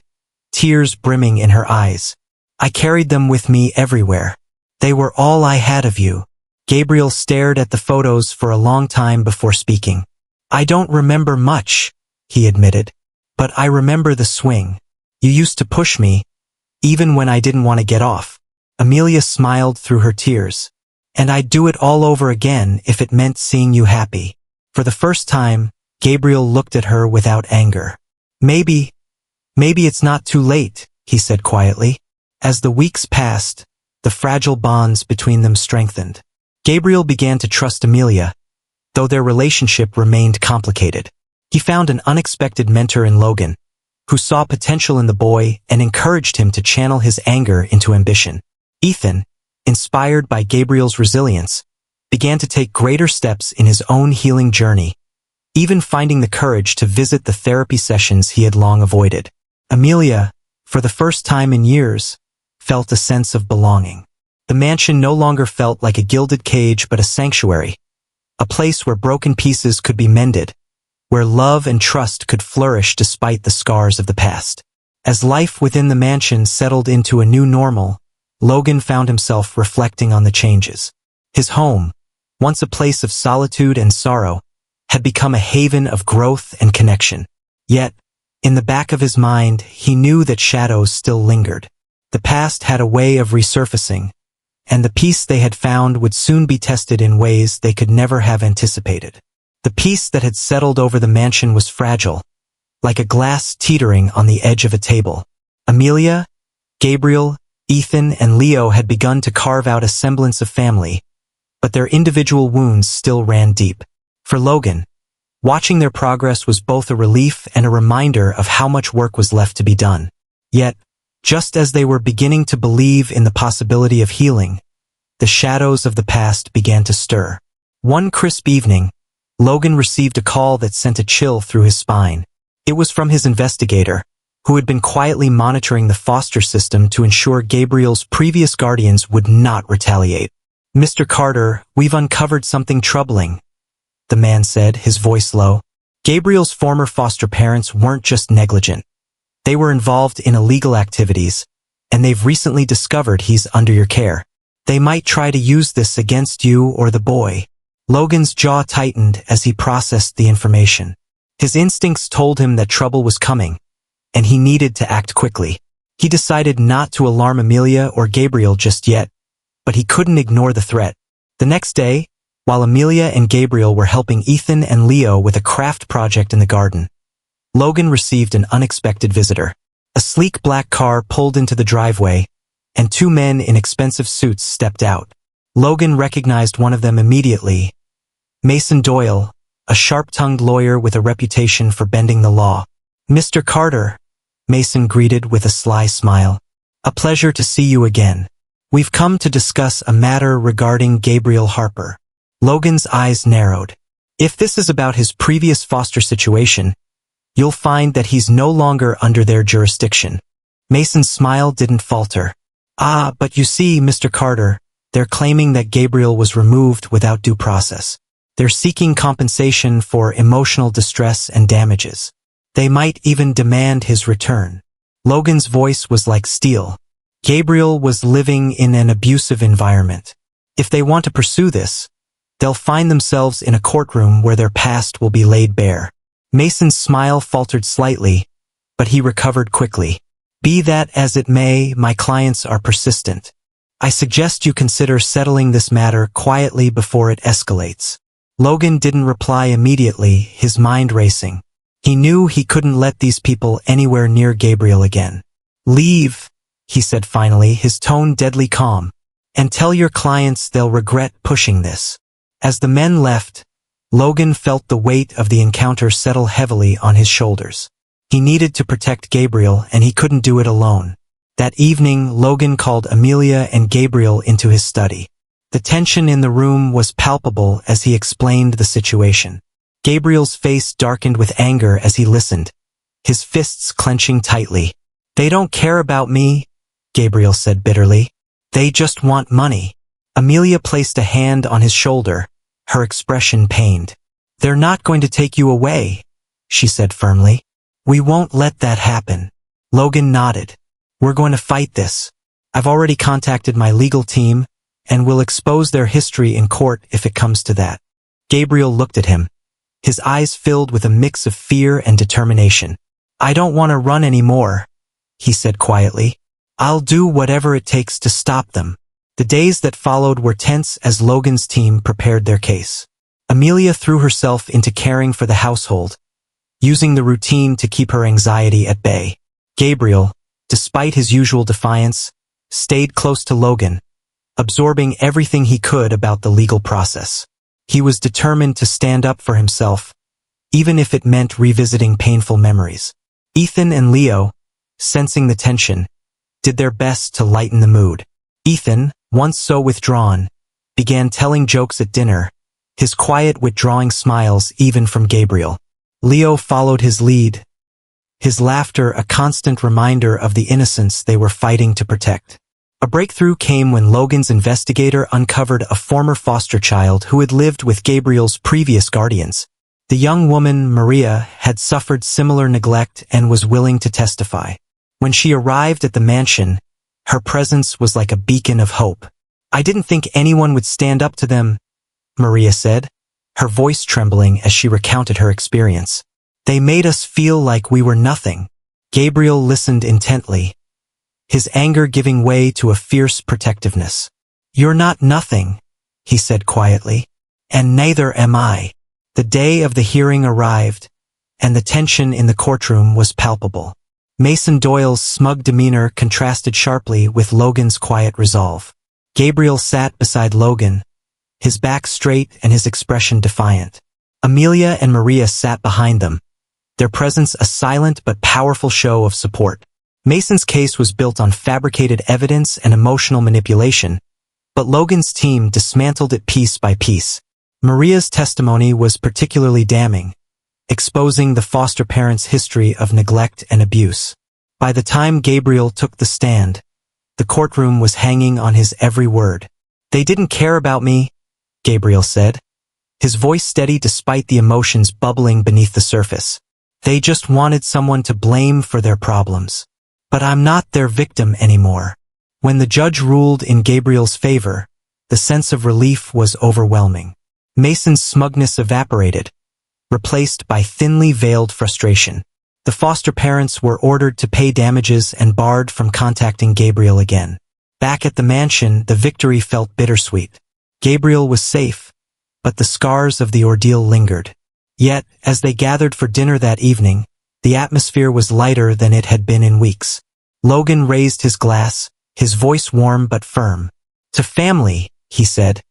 tears brimming in her eyes. "I carried them with me everywhere. They were all I had of you." Gabriel stared at the photos for a long time before speaking. "I don't remember much," he admitted, "but I remember the swing. You used to push me, even when I didn't want to get off." Amelia smiled through her tears. "And I'd do it all over again if it meant seeing you happy." For the first time, Gabriel looked at her without anger. Maybe it's not too late," he said quietly. As the weeks passed, the fragile bonds between them strengthened. Gabriel began to trust Amelia, though their relationship remained complicated. He found an unexpected mentor in Logan, who saw potential in the boy and encouraged him to channel his anger into ambition. Ethan, inspired by Gabriel's resilience, began to take greater steps in his own healing journey, even finding the courage to visit the therapy sessions he had long avoided. Amelia, for the first time in years, felt a sense of belonging. The mansion no longer felt like a gilded cage but a sanctuary, a place where broken pieces could be mended, where love and trust could flourish despite the scars of the past. As life within the mansion settled into a new normal, Logan found himself reflecting on the changes. His home, once a place of solitude and sorrow, had become a haven of growth and connection. Yet, in the back of his mind, he knew that shadows still lingered. The past had a way of resurfacing, and the peace they had found would soon be tested in ways they could never have anticipated. The peace that had settled over the mansion was fragile, like a glass teetering on the edge of a table. Amelia, Gabriel, Ethan, and Leo had begun to carve out a semblance of family, but their individual wounds still ran deep. For Logan, watching their progress was both a relief and a reminder of how much work was left to be done. Yet, just as they were beginning to believe in the possibility of healing, the shadows of the past began to stir. One crisp evening, Logan received a call that sent a chill through his spine. It was from his investigator, who had been quietly monitoring the foster system to ensure Gabriel's previous guardians would not retaliate. "Mr. Carter, we've uncovered something troubling," the man said, his voice low. Gabriel's former foster parents weren't just negligent. They were involved in illegal activities, and they've recently discovered he's under your care. They might try to use this against you or the boy. Logan's jaw tightened as he processed the information. His instincts told him that trouble was coming, and he needed to act quickly. He decided not to alarm Amelia or Gabriel just yet, but he couldn't ignore the threat. The next day, while Amelia and Gabriel were helping Ethan and Leo with a craft project in the garden, Logan received an unexpected visitor. A sleek black car pulled into the driveway, and two men in expensive suits stepped out. Logan recognized one of them immediately, Mason Doyle, a sharp-tongued lawyer with a reputation for bending the law. "Mr. Carter," Mason greeted with a sly smile. "A pleasure to see you again. We've come to discuss a matter regarding Gabriel Harper." Logan's eyes narrowed. If this is about his previous foster situation, you'll find that he's no longer under their jurisdiction. Mason's smile didn't falter. "Ah, but you see, Mr. Carter, they're claiming that Gabriel was removed without due process. They're seeking compensation for emotional distress and damages. They might even demand his return." Logan's voice was like steel. Gabriel was living in an abusive environment. If they want to pursue this, they'll find themselves in a courtroom where their past will be laid bare. Mason's smile faltered slightly, but he recovered quickly. Be that as it may, my clients are persistent. I suggest you consider settling this matter quietly before it escalates. Logan didn't reply immediately, his mind racing. He knew he couldn't let these people anywhere near Gabriel again. Leave, he said finally, his tone deadly calm, and tell your clients they'll regret pushing this. As the men left, Logan felt the weight of the encounter settle heavily on his shoulders. He needed to protect Gabriel, and he couldn't do it alone. That evening, Logan called Amelia and Gabriel into his study. The tension in the room was palpable as he explained the situation. Gabriel's face darkened with anger as he listened, his fists clenching tightly. They don't care about me, Gabriel said bitterly. They just want money. Amelia placed a hand on his shoulder, her expression pained. They're not going to take you away, she said firmly. We won't let that happen. Logan nodded. We're going to fight this. I've already contacted my legal team, and will expose their history in court if it comes to that. Gabriel looked at him, his eyes filled with a mix of fear and determination. I don't want to run anymore, he said quietly. I'll do whatever it takes to stop them. The days that followed were tense as Logan's team prepared their case. Amelia threw herself into caring for the household, using the routine to keep her anxiety at bay. Gabriel, despite his usual defiance, stayed close to Logan, absorbing everything he could about the legal process. He was determined to stand up for himself, even if it meant revisiting painful memories. Ethan and Leo, sensing the tension, did their best to lighten the mood. Ethan, once so withdrawn, began telling jokes at dinner, his quiet withdrawing smiles even from Gabriel. Leo followed his lead, his laughter a constant reminder of the innocence they were fighting to protect. A breakthrough came when Logan's investigator uncovered a former foster child who had lived with Gabriel's previous guardians. The young woman, Maria, had suffered similar neglect and was willing to testify. When she arrived at the mansion, her presence was like a beacon of hope. I didn't think anyone would stand up to them, Maria said, her voice trembling as she recounted her experience. They made us feel like we were nothing. Gabriel listened intently, his anger giving way to a fierce protectiveness. You're not nothing, he said quietly, and neither am I. The day of the hearing arrived, and the tension in the courtroom was palpable. Mason Doyle's smug demeanor contrasted sharply with Logan's quiet resolve. Gabriel sat beside Logan, his back straight and his expression defiant. Amelia and Maria sat behind them, their presence a silent but powerful show of support. Mason's case was built on fabricated evidence and emotional manipulation, but Logan's team dismantled it piece by piece. Maria's testimony was particularly damning, exposing the foster parents' history of neglect and abuse. By the time Gabriel took the stand, the courtroom was hanging on his every word. They didn't care about me, Gabriel said, his voice steady despite the emotions bubbling beneath the surface. They just wanted someone to blame for their problems. But I'm not their victim anymore. When the judge ruled in Gabriel's favor, the sense of relief was overwhelming. Mason's smugness evaporated, replaced by thinly veiled frustration. The foster parents were ordered to pay damages and barred from contacting Gabriel again. Back at the mansion, the victory felt bittersweet. Gabriel was safe, but the scars of the ordeal lingered. Yet, as they gathered for dinner that evening, the atmosphere was lighter than it had been in weeks. Logan raised his glass, his voice warm but firm. To family, he said,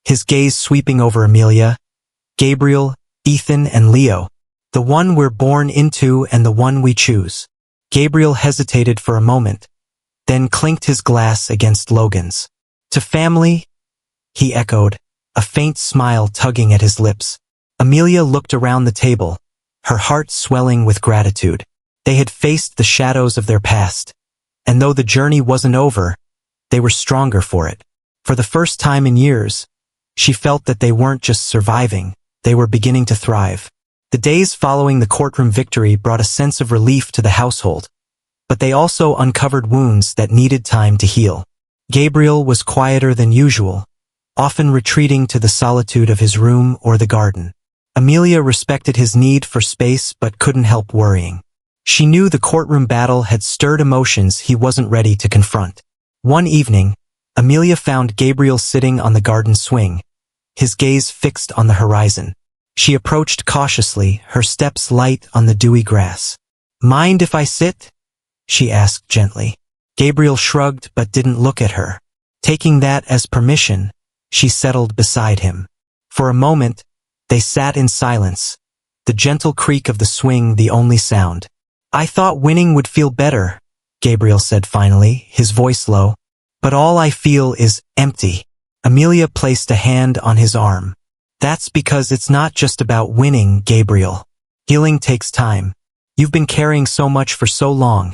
his gaze sweeping over Amelia, Gabriel, Ethan, and Leo. The one we're born into and the one we choose. Gabriel hesitated for a moment, then clinked his glass against Logan's. To family, he echoed, a faint smile tugging at his lips. Amelia looked around the table, her heart swelling with gratitude. They had faced the shadows of their past, and though the journey wasn't over, they were stronger for it. For the first time in years, she felt that they weren't just surviving, they were beginning to thrive. The days following the courtroom victory brought a sense of relief to the household, but they also uncovered wounds that needed time to heal. Gabriel was quieter than usual, often retreating to the solitude of his room or the garden. Amelia respected his need for space but couldn't help worrying. She knew the courtroom battle had stirred emotions he wasn't ready to confront. One evening, Amelia found Gabriel sitting on the garden swing, his gaze fixed on the horizon. She approached cautiously, her steps light on the dewy grass. "Mind if I sit?" she asked gently. Gabriel shrugged but didn't look at her. Taking that as permission, she settled beside him. For a moment, they sat in silence, the gentle creak of the swing the only sound. "I thought winning would feel better," Gabriel said finally, his voice low. "But all I feel is empty." Amelia placed a hand on his arm. "That's because it's not just about winning, Gabriel. Healing takes time. You've been carrying so much for so long.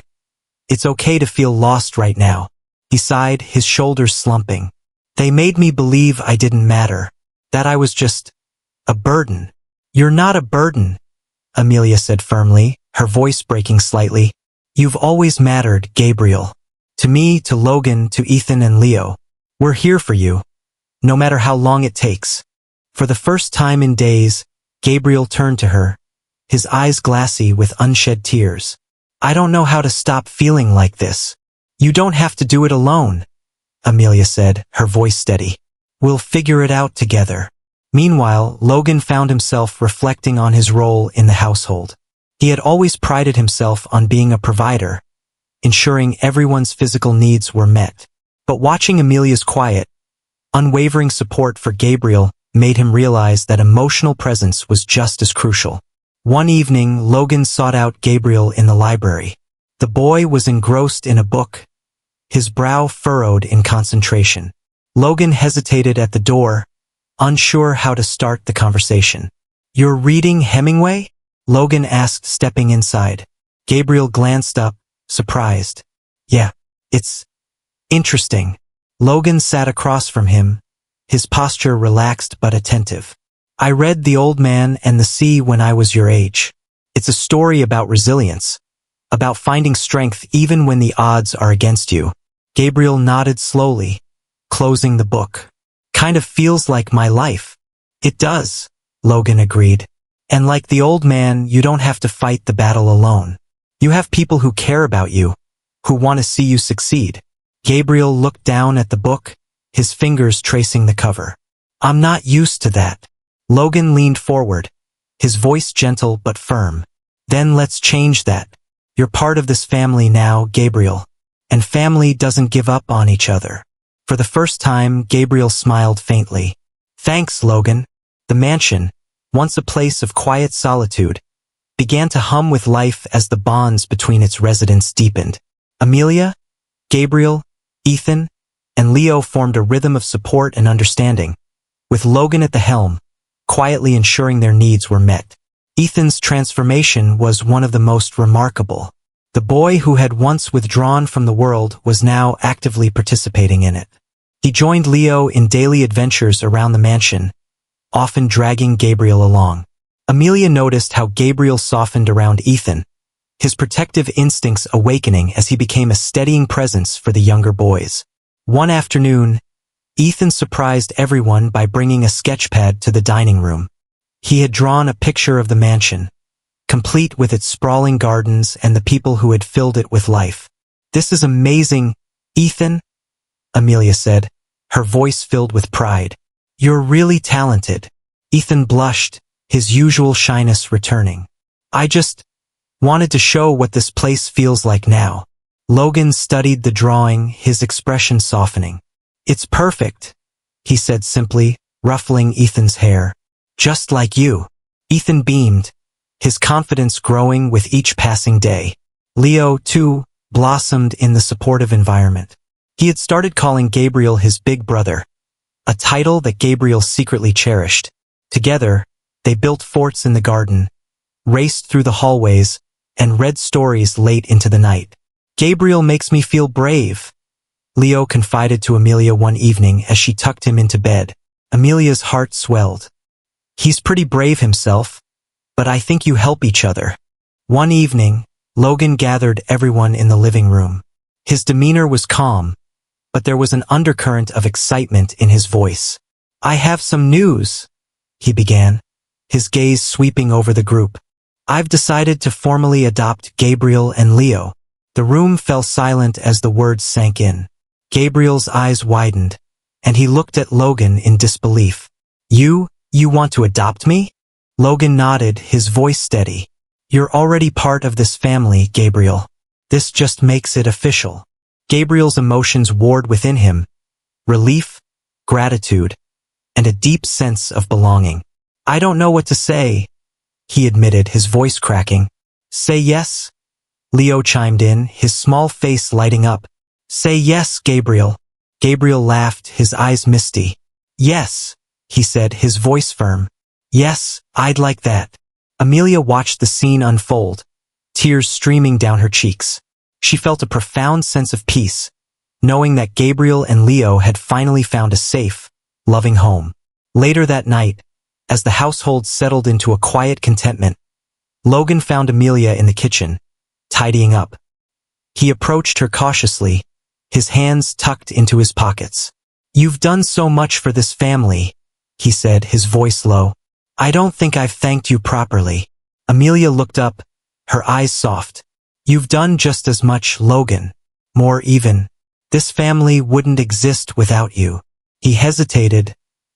It's okay to feel lost right now." He sighed, his shoulders slumping. "They made me believe I didn't matter, that I was just a burden." "You're not a burden," Amelia said firmly, her voice breaking slightly. "You've always mattered, Gabriel. To me, to Logan, to Ethan and Leo. We're here for you, no matter how long it takes." For the first time in days, Gabriel turned to her, his eyes glassy with unshed tears. "I don't know how to stop feeling like this." "You don't have to do it alone," Amelia said, her voice steady. "We'll figure it out together." Meanwhile, Logan found himself reflecting on his role in the household. He had always prided himself on being a provider, ensuring everyone's physical needs were met. But watching Amelia's quiet, unwavering support for Gabriel made him realize that emotional presence was just as crucial. One evening, Logan sought out Gabriel in the library. The boy was engrossed in a book, his brow furrowed in concentration. Logan hesitated at the door, unsure how to start the conversation. "You're reading Hemingway?" Logan asked, stepping inside. Gabriel glanced up, surprised. "Yeah, it's interesting." Logan sat across from him, his posture relaxed but attentive. "I read The Old Man and the Sea when I was your age. It's a story about resilience, about finding strength even when the odds are against you." Gabriel nodded slowly, closing the book. "Kind of feels like my life." "It does," Logan agreed. "And like The Old Man, you don't have to fight the battle alone. You have people who care about you, who want to see you succeed." Gabriel looked down at the book, his fingers tracing the cover. "I'm not used to that." Logan leaned forward, his voice gentle but firm. "Then let's change that. You're part of this family now, Gabriel. And family doesn't give up on each other." For the first time, Gabriel smiled faintly. "Thanks, Logan." The mansion, once a place of quiet solitude, began to hum with life as the bonds between its residents deepened. Amelia, Gabriel, Ethan, and Leo formed a rhythm of support and understanding, with Logan at the helm, quietly ensuring their needs were met. Ethan's transformation was one of the most remarkable. The boy who had once withdrawn from the world was now actively participating in it. He joined Leo in daily adventures around the mansion, often dragging Gabriel along. Amelia noticed how Gabriel softened around Ethan, his protective instincts awakening as he became a steadying presence for the younger boys. One afternoon, Ethan surprised everyone by bringing a sketchpad to the dining room. He had drawn a picture of the mansion, complete with its sprawling gardens and the people who had filled it with life. "This is amazing, Ethan," Amelia said, her voice filled with pride. "You're really talented." Ethan blushed, his usual shyness returning. "I just wanted to show what this place feels like now." Logan studied the drawing, his expression softening. "It's perfect," he said simply, ruffling Ethan's hair. "Just like you." Ethan beamed, his confidence growing with each passing day. Leo, too, blossomed in the supportive environment. He had started calling Gabriel his big brother, a title that Gabriel secretly cherished. Together, they built forts in the garden, raced through the hallways, and read stories late into the night. "Gabriel makes me feel brave," Leo confided to Amelia one evening as she tucked him into bed. Amelia's heart swelled. "He's pretty brave himself, but I think you help each other." One evening, Logan gathered everyone in the living room. His demeanor was calm, but there was an undercurrent of excitement in his voice. "I have some news," he began, his gaze sweeping over the group. I've decided to formally adopt Gabriel and Leo. The room fell silent as the words sank in. Gabriel's eyes widened, and he looked at Logan in disbelief. You want to adopt me? Logan nodded, his voice steady. You're already part of this family, Gabriel. This just makes it official. Gabriel's emotions warred within him. Relief, gratitude, and a deep sense of belonging. I don't know what to say, he admitted, his voice cracking. Say yes? Leo chimed in, his small face lighting up. Say yes, Gabriel. Gabriel laughed, his eyes misty. Yes, he said, his voice firm. Yes, I'd like that. Amelia watched the scene unfold, tears streaming down her cheeks. She felt a profound sense of peace, knowing that Gabriel and Leo had finally found a safe, loving home. Later that night, as the household settled into a quiet contentment, Logan found Amelia in the kitchen, tidying up. He approached her cautiously, his hands tucked into his pockets. You've done so much for this family, he said, his voice low. I don't think I've thanked you properly. Amelia looked up, her eyes soft. You've done just as much, Logan. More even. This family wouldn't exist without you. He hesitated,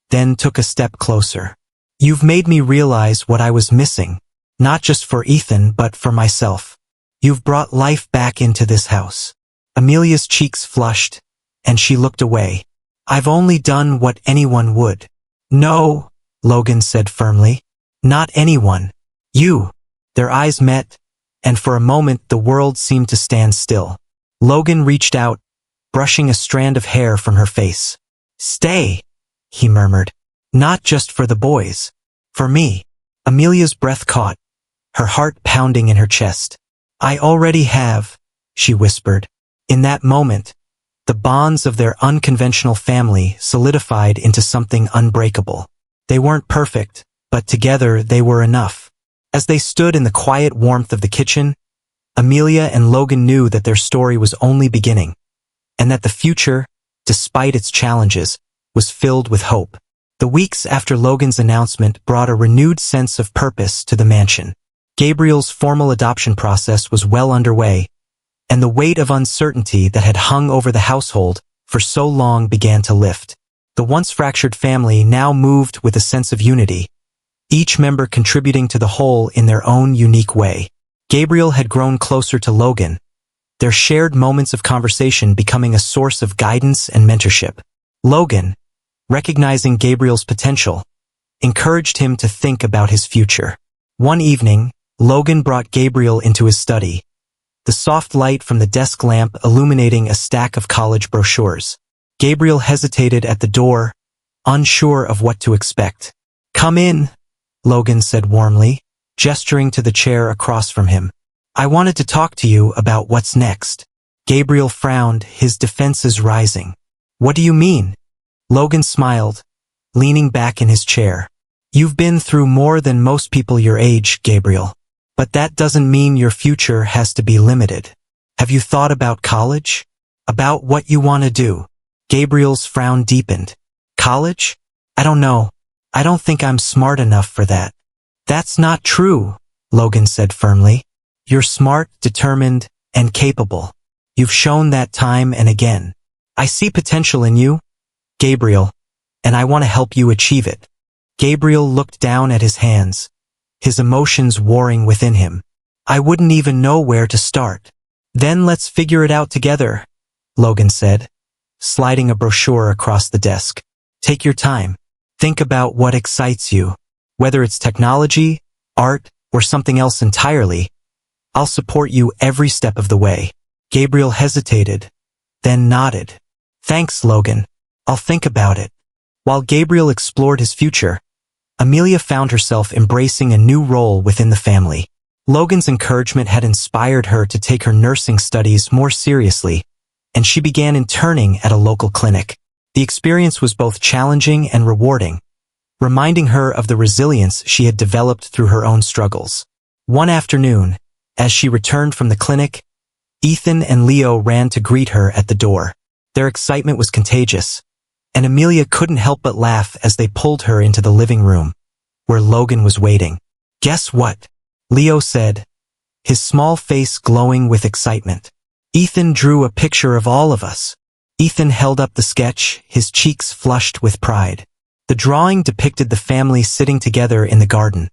then took a step closer. You've made me realize what I was missing, not just for Ethan but for myself. You've brought life back into this house. Amelia's cheeks flushed, and she looked away. I've only done what anyone would. No, Logan said firmly. Not anyone. You. Their eyes met, and for a moment the world seemed to stand still. Logan reached out, brushing a strand of hair from her face. Stay, he murmured. Not just for the boys. For me. Amelia's breath caught, her heart pounding in her chest. I already have, she whispered. In that moment, the bonds of their unconventional family solidified into something unbreakable. They weren't perfect, but together they were enough. As they stood in the quiet warmth of the kitchen, Amelia and Logan knew that their story was only beginning, and that the future, despite its challenges, was filled with hope. The weeks after Logan's announcement brought a renewed sense of purpose to the mansion. Gabriel's formal adoption process was well underway, and the weight of uncertainty that had hung over the household for so long began to lift. The once fractured family now moved with a sense of unity, each member contributing to the whole in their own unique way. Gabriel had grown closer to Logan, their shared moments of conversation becoming a source of guidance and mentorship. Logan, recognizing Gabriel's potential, encouraged him to think about his future. One evening, Logan brought Gabriel into his study, the soft light from the desk lamp illuminating a stack of college brochures. Gabriel hesitated at the door, unsure of what to expect. Come in, Logan said warmly, gesturing to the chair across from him. I wanted to talk to you about what's next. Gabriel frowned, his defenses rising. What do you mean? Logan smiled, leaning back in his chair. You've been through more than most people your age, Gabriel. But that doesn't mean your future has to be limited. Have you thought about college? About what you want to do? Gabriel's frown deepened. College? I don't know. I don't think I'm smart enough for that. That's not true, Logan said firmly. You're smart, determined, and capable. You've shown that time and again. I see potential in you, Gabriel, and I want to help you achieve it. Gabriel looked down at his hands, his emotions warring within him. I wouldn't even know where to start. Then let's figure it out together, Logan said, sliding a brochure across the desk. Take your time. Think about what excites you. Whether it's technology, art, or something else entirely, I'll support you every step of the way. Gabriel hesitated, then nodded. Thanks, Logan. I'll think about it. While Gabriel explored his future, Amelia found herself embracing a new role within the family. Logan's encouragement had inspired her to take her nursing studies more seriously, and she began interning at a local clinic. The experience was both challenging and rewarding, reminding her of the resilience she had developed through her own struggles. One afternoon, as she returned from the clinic, Ethan and Leo ran to greet her at the door. Their excitement was contagious, and Amelia couldn't help but laugh as they pulled her into the living room. where Logan was waiting. "Guess what?" Leo said, his small face glowing with excitement. "Ethan drew a picture of all of us." Ethan held up the sketch, his cheeks flushed with pride. The drawing depicted the family sitting together in the garden,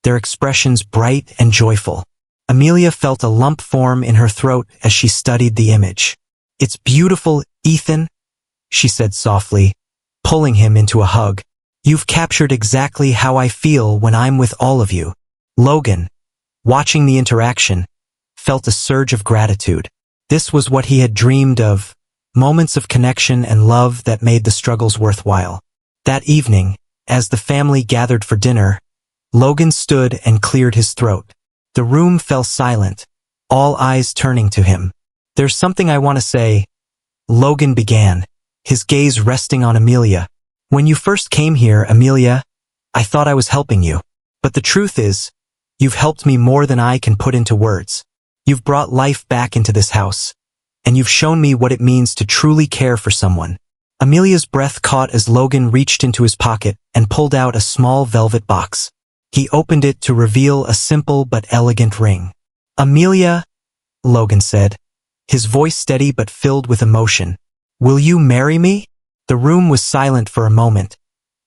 their expressions bright and joyful. Amelia felt a lump form in her throat as she studied the image. "It's beautiful, Ethan," she said softly, pulling him into a hug. "You've captured exactly how I feel when I'm with all of you." Logan, watching the interaction, felt a surge of gratitude. This was what he had dreamed of, moments of connection and love that made the struggles worthwhile. That evening, as the family gathered for dinner, Logan stood and cleared his throat. The room fell silent, all eyes turning to him. "There's something I want to say," Logan began, his gaze resting on Amelia. "When you first came here, Amelia, I thought I was helping you. But the truth is, you've helped me more than I can put into words. You've brought life back into this house, and you've shown me what it means to truly care for someone." Amelia's breath caught as Logan reached into his pocket and pulled out a small velvet box. He opened it to reveal a simple but elegant ring. "Amelia," Logan said, his voice steady but filled with emotion, "will you marry me?" The room was silent for a moment,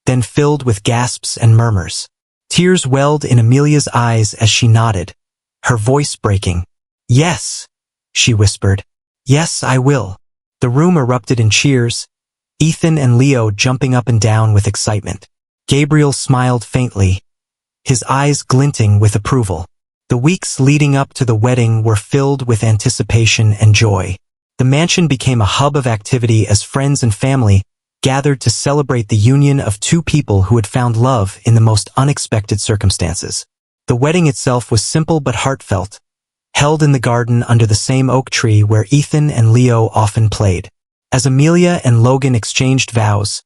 then filled with gasps and murmurs. Tears welled in Amelia's eyes as she nodded, her voice breaking. "Yes," she whispered. "Yes, I will." The room erupted in cheers, Ethan and Leo jumping up and down with excitement. Gabriel smiled faintly, his eyes glinting with approval. The weeks leading up to the wedding were filled with anticipation and joy. The mansion became a hub of activity as friends and family gathered to celebrate the union of two people who had found love in the most unexpected circumstances. The wedding itself was simple but heartfelt, held in the garden under the same oak tree where Ethan and Leo often played. As Amelia and Logan exchanged vows,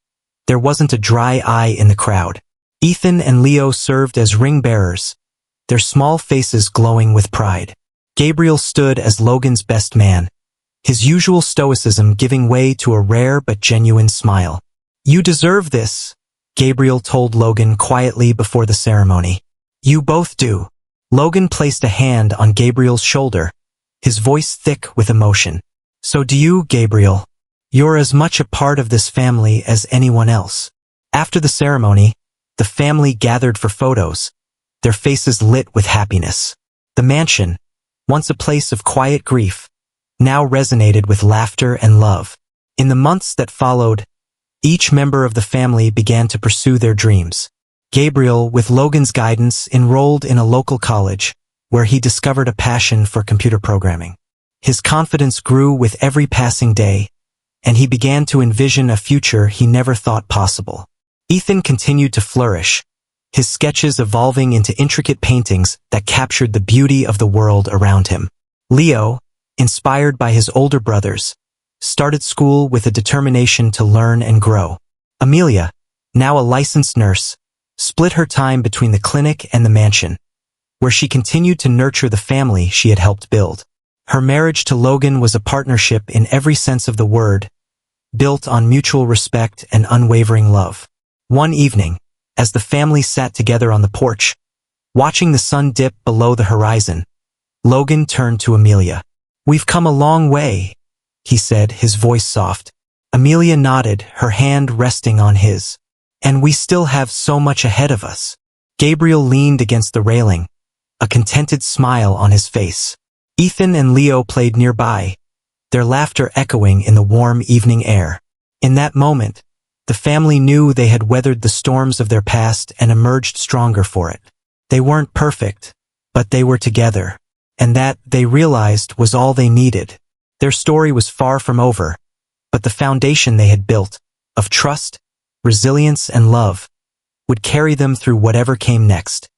there wasn't a dry eye in the crowd. Ethan and Leo served as ring bearers, their small faces glowing with pride. Gabriel stood as Logan's best man, his usual stoicism giving way to a rare but genuine smile. "You deserve this," Gabriel told Logan quietly before the ceremony. "You both do." Logan placed a hand on Gabriel's shoulder, his voice thick with emotion. "So do you, Gabriel. You're as much a part of this family as anyone else." After the ceremony, the family gathered for photos, their faces lit with happiness. The mansion, once a place of quiet grief, now resonated with laughter and love. In the months that followed, each member of the family began to pursue their dreams. Gabriel, with Logan's guidance, enrolled in a local college, where he discovered a passion for computer programming. His confidence grew with every passing day, and he began to envision a future he never thought possible. Ethan continued to flourish, his sketches evolving into intricate paintings that captured the beauty of the world around him. Leo, inspired by his older brothers, started school with a determination to learn and grow. Amelia, now a licensed nurse, split her time between the clinic and the mansion, where she continued to nurture the family she had helped build. Her marriage to Logan was a partnership in every sense of the word, built on mutual respect and unwavering love. One evening, as the family sat together on the porch, watching the sun dip below the horizon, Logan turned to Amelia. "We've come a long way," he said, his voice soft. Amelia nodded, her hand resting on his. "And we still have so much ahead of us." Gabriel leaned against the railing, a contented smile on his face. Ethan and Leo played nearby, their laughter echoing in the warm evening air. In that moment, the family knew they had weathered the storms of their past and emerged stronger for it. They weren't perfect, but they were together, and that, they realized, was all they needed. Their story was far from over, but the foundation they had built, of trust, resilience, and love, would carry them through whatever came next.